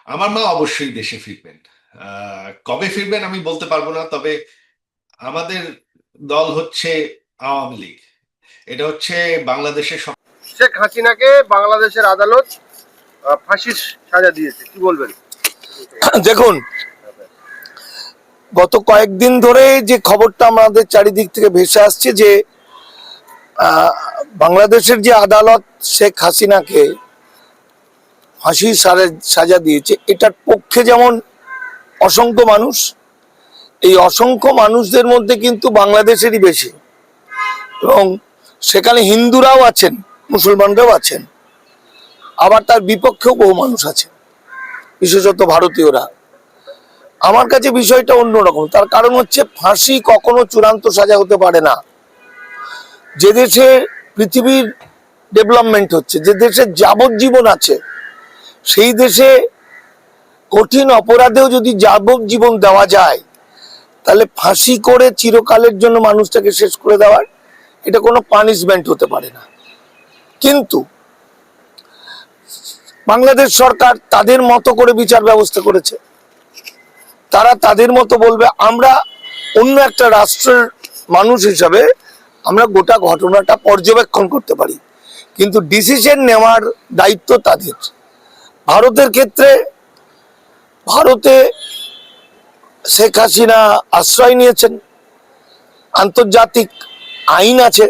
আমার মা অবশ্যই দেশে ফিরবেন। কবে ফিরবেন আমি বলতে পারবো না, তবে আমাদের দল হচ্ছে আওয়ামী লীগ। এটা হচ্ছে বাংলাদেশের শেখ হাসিনাকে বাংলাদেশের আদালত ফাঁসির সাজা দিয়েছে, কি বলবেন? দেখুন, গত কয়েকদিন ধরে যে খবরটা আমাদের চারিদিক থেকে ভেসে আসছে যে বাংলাদেশের যে আদালত শেখ হাসিনাকে ফাঁসির সাজা দিয়েছে, এটার পক্ষে যেমন অসংখ্য মানুষ, এই অসংখ্য মানুষদের মধ্যে কিন্তু বাংলাদেশেরই বেশি, এবং সেখানে হিন্দুরাও আছেন, মুসলমানরাও আছেন, আবার তার বিপক্ষেও বহু মানুষ আছে, বিশেষত ভারতীয়রা। আমার কাছে বিষয়টা অন্যরকম। তার কারণ হচ্ছে, ফাঁসি কখনো চূড়ান্ত সাজা হতে পারে না। যে দেশে পৃথিবীর ডেভেলপমেন্ট হচ্ছে, যে দেশে যাবজ্জীবন আছে, সেই দেশে কঠিন অপরাধেও যদি যাবজ্জীবন দেওয়া যায়, তাহলে ফাঁসি করে চিরকালের জন্য মানুষটাকে শেষ করে দেওয়ার এটা কোনো পানিশমেন্ট হতে পারে না। কিন্তু বাংলাদেশ সরকার তাদের মতো করে বিচার ব্যবস্থা করেছে। তারা তাদের মতো বলবে। আমরা অন্য একটা রাষ্ট্রের মানুষ হিসাবে আমরা গোটা ঘটনাটা পর্যবেক্ষণ করতে পারি, কিন্তু ডিসিশন নেওয়ার দায়িত্ব তাদের। ভারতের ক্ষেত্রে, ভারতে শেখ হাসিনা আশ্রয় নিয়েছেন, আন্তর্জাতিক আইন আছে,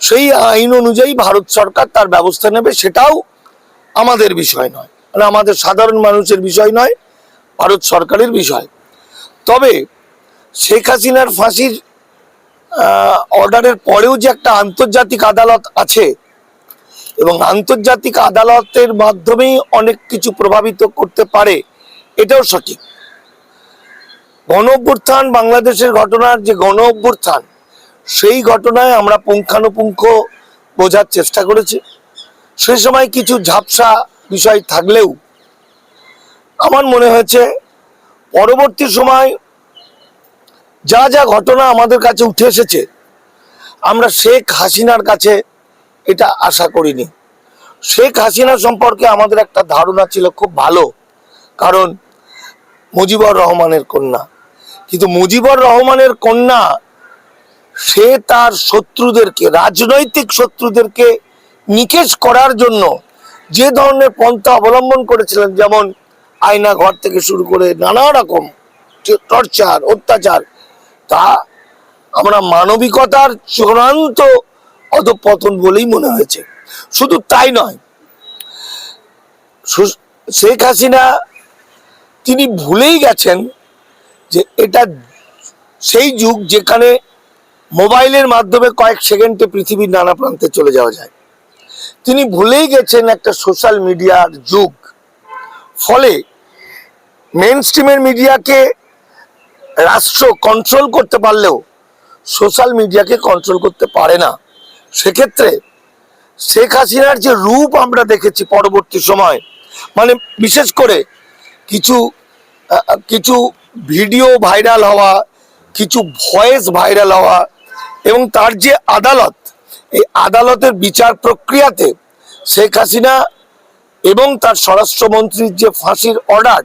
সেই আইন অনুযায়ী ভারত সরকার তার ব্যবস্থা নেবে। সেটাও আমাদের বিষয় নয়, মানে আমাদের সাধারণ মানুষের বিষয় নয়, ভারত সরকারের বিষয়। তবে শেখ হাসিনার ফাঁসির অর্ডারের পরেও যে একটা আন্তর্জাতিক আদালত আছে, এবং আন্তর্জাতিক আদালতের মাধ্যমেই অনেক কিছু প্রভাবিত করতে পারে, এটাও সঠিক। গণ অভ্যুত্থান, বাংলাদেশের ঘটনার যে গণ অভ্যুত্থান, সেই ঘটনায় আমরা পুঙ্খানুপুঙ্খ বোঝার চেষ্টা করেছি। সেই সময় কিছু ঝাপসা বিষয় থাকলেও আমার মনে হয়েছে পরবর্তী সময় যা যা ঘটনা আমাদের কাছে উঠে এসেছে, আমরা শেখ হাসিনার কাছে এটা আশা করিনি। শেখ হাসিনা সম্পর্কে আমাদের একটা ধারণা ছিল খুব ভালো, কারণ মুজিবুর রহমানের কন্যা। কিন্তু মুজিবুর রহমানের কন্যা, সে তার শত্রুদেরকে, রাজনৈতিক শত্রুদেরকে নিকেশ করার জন্য যে ধরনের পন্থা অবলম্বন করেছিলেন, যেমন আয়না ঘর থেকে শুরু করে নানা রকম টর্চার, অত্যাচার, তা আমরা মানবিকতার চূড়ান্ত অধঃপতন বলেই মনে হয়েছে। শুধু তাই নয়, শেখ হাসিনা তিনি ভুলেই গেছেন যে এটা সেই যুগ যেখানে মোবাইলের মাধ্যমে কয়েক সেকেন্ডে পৃথিবীর নানা প্রান্তে চলে যাওয়া যায়। তিনি ভুলেই গেছেন একটা সোশ্যাল মিডিয়ার যুগ। ফলে মেইন স্ট্রিমের মিডিয়াকে রাষ্ট্র কন্ট্রোল করতে পারলেও সোশ্যাল মিডিয়াকে কন্ট্রোল করতে পারে না। সেক্ষেত্রে শেখ হাসিনার যে রূপ আমরা দেখেছি পরবর্তী সময়, মানে বিশেষ করে কিছু কিছু ভিডিও ভাইরাল হওয়া, কিছু ভয়েস ভাইরাল হওয়া, এবং তার যে আদালত, এই আদালতের বিচার প্রক্রিয়াতে শেখ হাসিনা এবং তার স্বরাষ্ট্রমন্ত্রীর যে ফাঁসির অর্ডার,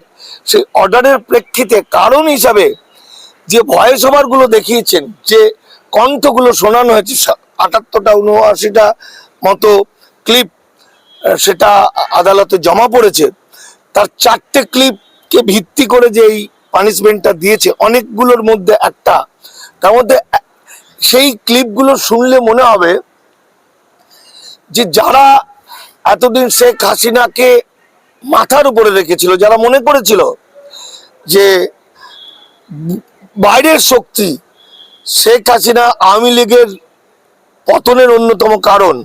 সেই অর্ডারের প্রেক্ষিতে কারণ হিসাবে যে ভয়েস ওভারগুলো দেখিয়েছেন, যে কণ্ঠগুলো শোনানো হয়েছে, ৭৮টা ৭৯টা মতো ক্লিপ সেটা আদালতে জমা পড়েছে। তার 4টে ক্লিপকে ভিত্তি করে যে এই পানিশমেন্টটা দিয়েছে, অনেকগুলোর মধ্যে একটা, তার মধ্যে সেই ক্লিপগুলো শুনলে মনে হবে যে যারা এতদিন শেখ হাসিনাকে মাথার উপরে রেখেছিল, যারা মনে করেছিল যে বাইরের শক্তি শেখ হাসিনা আওয়ামী লীগের পতনের অন্যতম কারণ,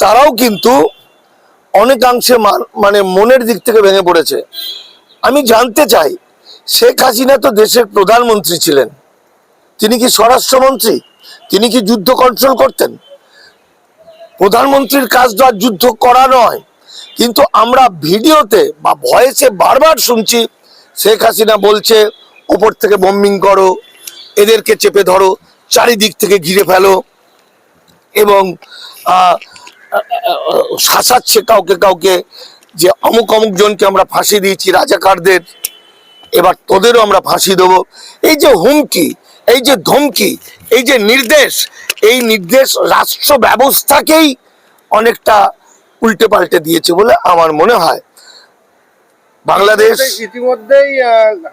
তারাও কিন্তু অনেকাংশে মানে মনের দিক থেকে ভেঙে পড়েছে। আমি জানতে চাই, শেখ হাসিনা তো দেশের প্রধানমন্ত্রী ছিলেন, তিনি কি স্বরাষ্ট্রমন্ত্রী? তিনি কি যুদ্ধ কন্ট্রোল করতেন? প্রধানমন্ত্রীর কাজ তো আর যুদ্ধ করা নয়। কিন্তু আমরা ভিডিওতে বা ভয়েসে বারবার শুনছি শেখ হাসিনা বলছে ওপর থেকে বম্বিং করো, এদেরকে চেপে ধরো, চারিদিক থেকে ঘিরে ফেলো, এবং শাসাচ্ছে কাউকে কাউকে, যে অমুক অমুক জনকে আমরা ফাঁসি দিয়েছি রাজাকারদের, এবার তোদেরও আমরা ফাঁসি দেবো। এই যে হুমকি, এই যে ধমকি, এই যে নির্দেশ, এই নির্দেশ রাষ্ট্র ব্যবস্থাকেই অনেকটা উল্টে পাল্টে দিয়েছে বলে আমার মনে হয়। বাংলাদেশ ইতিমধ্যেই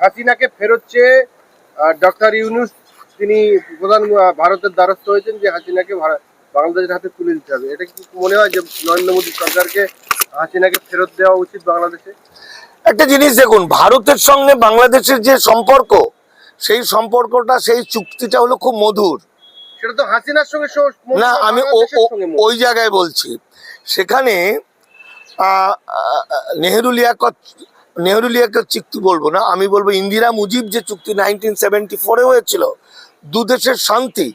হাসিনাকে ফেরত চেয়ে ডক্টর ইউনূস তিনি প্রধান ভারতের দ্বারস্থ হয়েছেন যে হাসিনাকে বাংলাদেশের হাতে তুলে দিতে হবে। এটা কি মনে হয় যে নরেন্দ্র মোদী সরকারকে হাসিনাকে ফেরত দেওয়া উচিত বাংলাদেশে? একটা জিনিস দেখুন, ভারতের সঙ্গে বাংলাদেশের যে সম্পর্ক, সেই সম্পর্কটা, সেই চুক্তিটা হলো খুব মধুর। সেটা তো হাসিনার সঙ্গে না, আমি ওই জায়গায় বলছি, সেখানে নেহেরু লিয়াকত চুক্তি বলবো না, আমি বলবো ইন্দিরা মুজিব যে চুক্তি 1974-এ হয়েছিল, দুদেশের শান্তি,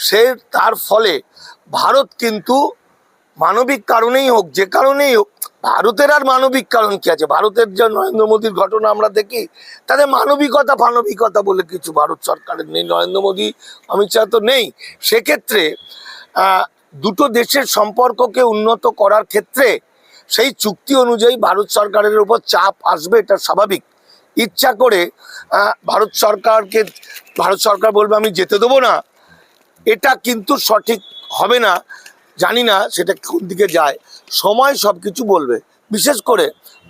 সে তার ফলে ভারত কিন্তু মানবিক কারণেই হোক, যে কারণেই হোক, ভারতের আর মানবিক কারণ কি আছে? ভারতের যে নরেন্দ্র মোদীর ঘটনা আমরা দেখি, তাদের মানবিকতা বলে কিছু ভারত সরকারের নেই, নরেন্দ্র মোদী, অমিত শাহ তো নেই। সেক্ষেত্রে দুটো দেশের সম্পর্ককে উন্নত করার ক্ষেত্রে সেই চুক্তি অনুযায়ী ভারত সরকারের উপর চাপ আসবে, এটা স্বাভাবিক। ইচ্ছা করে ভারত সরকার বলবে আমি যেতে দেবো না, এটা কিন্তু সঠিক হবে না। জানি না সেটা কোন দিকে যায়, সময় সব কিছু বলবে। বিশেষ করে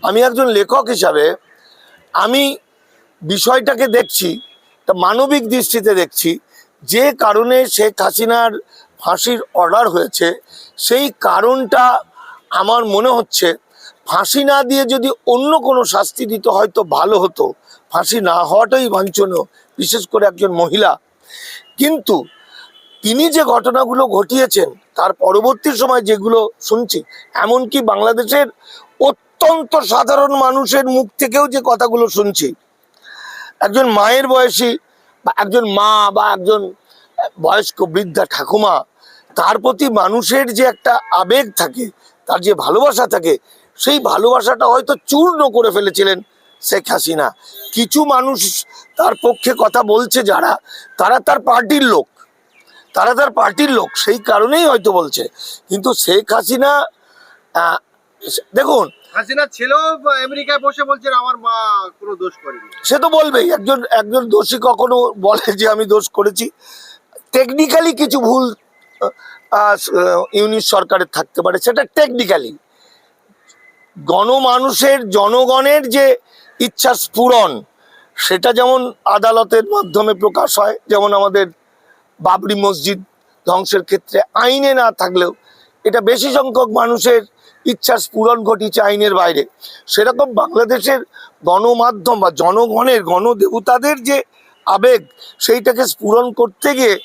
আমি একজন লেখক হিসাবে আমি বিষয়টাকে দেখছি, তা মানবিক দৃষ্টিতে দেখছি। যে কারণে শেখ হাসিনার ফাঁসির অর্ডার হয়েছে, সেই কারণটা আমার মনে হচ্ছে ফাঁসি না দিয়ে যদি অন্য কোনো শাস্তি দিত হয়তো ভালো হতো। ফাঁসি না হওয়াটাই বাঞ্ছনীয়, বিশেষ করে একজন মহিলা। কিন্তু তিনি যে ঘটনাগুলো ঘটিয়েছেন, তার পরবর্তী সময় যেগুলো শুনছি, এমনকি বাংলাদেশের অত্যন্ত সাধারণ মানুষের মুখ থেকেও যে কথাগুলো শুনছি, একজন মায়ের বয়সী বা একজন মা বা একজন বয়স্ক বৃদ্ধা ঠাকুমা, তার প্রতি মানুষের যে একটা আবেগ থাকে, তার যে ভালোবাসা থাকে, সেই ভালোবাসাটা হয়তো চূর্ণ করে ফেলেছিলেন শেখ হাসিনা। কিছু মানুষ তার পক্ষে কথা বলছে, যারা তারা তার পার্টির লোক, সেই কারণেই হয়তো বলছে। কিন্তু শেখ হাসিনা, দেখুন, হাসিনা ছেলেও আমেরিকায় বসে বলছেন আমার মা কোনো দোষ করেনি। সে তো বলবেই, একজন দোষী কখনো বলে যে আমি দোষ করেছি। টেকনিক্যালি কিছু ভুল ইউনিট সরকারের থাকতে পারে, সেটা টেকনিক্যালি। জনগণের যে ইচ্ছা স্ফুরণ, সেটা যেমন আদালতের মাধ্যমে প্রকাশ হয়, যেমন আমাদের বাবরি মসজিদ ধ্বংসের ক্ষেত্রে আইনে না থাকলেও এটা বেশি সংখ্যক মানুষের ইচ্ছার স্ফুরণ ঘটিয়েছে আইনের বাইরে, সেরকম বাংলাদেশের গণমাধ্যম বা জনগণের, গণদেবতাদের যে আবেগ, সেইটাকে স্ফুরণ করতে গিয়ে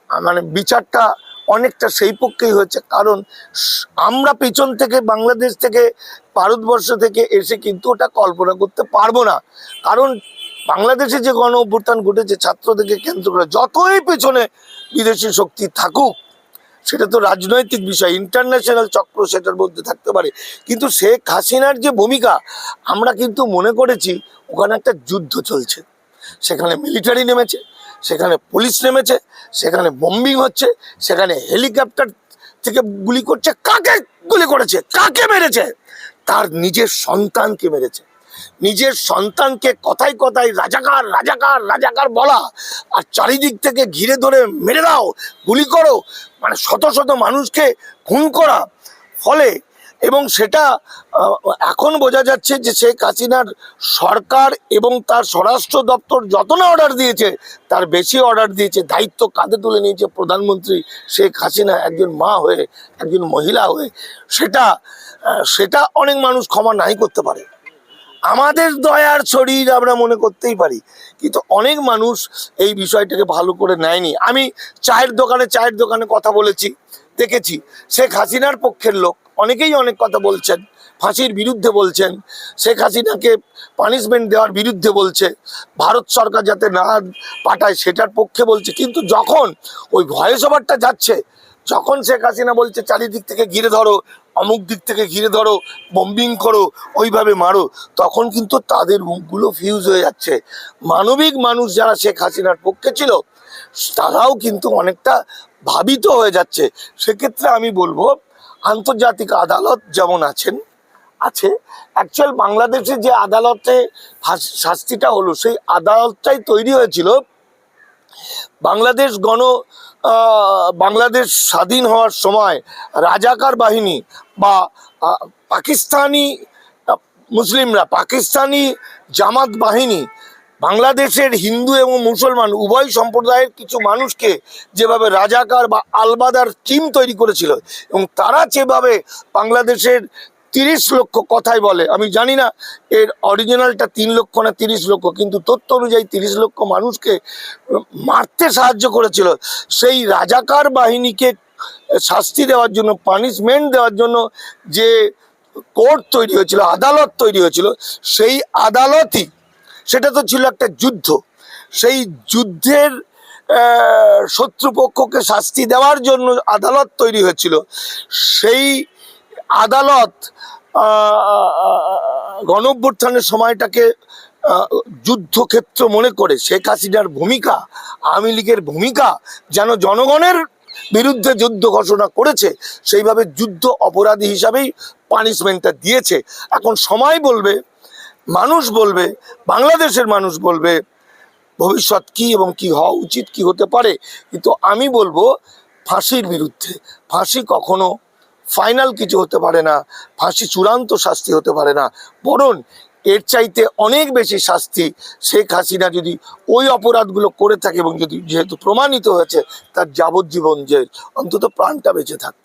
মানে বিচারটা অনেকটা সেই পক্ষেই হয়েছে। কারণ আমরা পেছন থেকে, বাংলাদেশ থেকে, ভারতবর্ষ থেকে এসে কিন্তু ওটা কল্পনা করতে পারবো না। কারণ বাংলাদেশে যে গণ অভ্যুত্থান ঘটেছে ছাত্রদেরকে কেন্দ্র করে, যতই পেছনে বিদেশি শক্তি থাকুক, সেটা তো রাজনৈতিক বিষয়, ইন্টারন্যাশনাল চক্র সেটার মধ্যে থাকতে পারে, কিন্তু শেখ হাসিনার যে ভূমিকা, আমরা কিন্তু মনে করেছি ওখানে একটা যুদ্ধ চলছে, সেখানে মিলিটারি নেমেছে, সেখানে পুলিশ নেমেছে, সেখানে বম্বিং হচ্ছে, সেখানে হেলিকপ্টার থেকে গুলি করছে। কাকে গুলি করেছে, কাকে মেরেছে? তার নিজের সন্তানকে মেরেছে। নিজের সন্তানকে কথায় কথায় রাজাকার রাজাকার রাজাকার বলা, আর চারিদিক থেকে ঘিরে ধরে মেরে দাও, গুলি করো, মানে শত শত মানুষকে খুন করা। ফলে এবং সেটা এখন বোঝা যাচ্ছে যে শেখ হাসিনার সরকার এবং তার স্বরাষ্ট্র দপ্তর যত না অর্ডার দিয়েছে, তার বেশি অর্ডার দিয়েছে, দায়িত্ব কাঁধে তুলে নিয়েছে প্রধানমন্ত্রী শেখ হাসিনা, একজন মা হয়ে, একজন মহিলা হয়ে। সেটা অনেক মানুষ ক্ষমা নাই করতে পারে। আমাদের দয়ার শরীর আমরা মনে করতেই পারি, কিন্তু অনেক মানুষ এই বিষয়টাকে ভালো করে নেয়নি। আমি চায়ের দোকানে কথা বলেছি, দেখেছি শেখ হাসিনার পক্ষের লোক অনেকেই অনেক কথা বলছেন, ফাঁসির বিরুদ্ধে বলছেন, শেখ হাসিনাকে পানিশমেন্ট দেওয়ার বিরুদ্ধে বলছে, ভারত সরকার যাতে না পাঠায় সেটার পক্ষে বলছে। কিন্তু যখন ওই ভয়েস ওভারটা যাচ্ছে, যখন শেখ হাসিনা বলছে চারিদিক থেকে ঘিরে ধরো, অমুক দিক থেকে ঘিরে ধরো, বম্বিং করো, ওইভাবে মারো, তখন কিন্তু তাদের মুখগুলো ফিউজ হয়ে যাচ্ছে। মানবিক মানুষ যারা শেখ হাসিনার পক্ষে ছিল, তারাও কিন্তু অনেকটা ভাবিত হয়ে যাচ্ছে। সেক্ষেত্রে আমি বলবো, আন্তর্জাতিক আদালত যেমন আছেন, আছে। অ্যাকচুয়াল বাংলাদেশে যে আদালতে শাস্তিটা হলো, সেই আদালতটাই তৈরি হয়েছিল বাংলাদেশ বাংলাদেশ স্বাধীন হওয়ার সময় রাজাকার বাহিনী বা পাকিস্তানি মুসলিমরা, পাকিস্তানি জামাত বাহিনী বাংলাদেশের হিন্দু এবং মুসলমান উভয় সম্প্রদায়ের কিছু মানুষকে যেভাবে রাজাকার বা আলবাদার টিম তৈরি করেছিল, এবং তারা যেভাবে বাংলাদেশের 30 লক্ষ, কথাই বলে আমি জানি না এর অরিজিনালটা 3 লক্ষ না 30 লক্ষ, কিন্তু তথ্য অনুযায়ী 30 লক্ষ মানুষকে মারতে সাহায্য করেছিল, সেই রাজাকার বাহিনীকে শাস্তি দেওয়ার জন্য, পানিশমেন্ট দেওয়ার জন্য যে কোর্ট তৈরি হয়েছিল, আদালত তৈরি হয়েছিল, সেই আদালতই, সেটা তো ছিল একটা যুদ্ধ, সেই যুদ্ধের শত্রুপক্ষকে শাস্তি দেওয়ার জন্য আদালত তৈরি হয়েছিল। সেই আদালত গণঅভ্যুত্থানের সময়টাকে যুদ্ধক্ষেত্র মনে করে শেখ হাসিনার ভূমিকা, আওয়ামী লীগের ভূমিকা যেন জনগণের বিরুদ্ধে যুদ্ধ ঘোষণা করেছে, সেইভাবে যুদ্ধ অপরাধী হিসাবেই পানিশমেন্টটা দিয়েছে। এখন সময় বলবে, মানুষ বলবে, বাংলাদেশের মানুষ বলবে ভবিষ্যৎ কি এবং কি হওয়া উচিত, কি হতে পারে। কিন্তু আমি বলবো ফাঁসির বিরুদ্ধে। ফাঁসি কখনো ফাইনাল কিছু হতে পারে না, ফাঁসি চূড়ান্ত শাস্তি হতে পারে না, বরং এর চাইতে অনেক বেশি শাস্তি শেখ হাসিনা যদি ওই অপরাধগুলো করে থাকে, এবং যদি যেহেতু প্রমাণিত হয়েছে, তার যাবজ্জীবন জেল, অন্তত প্রাণটা বেঁচে থাক।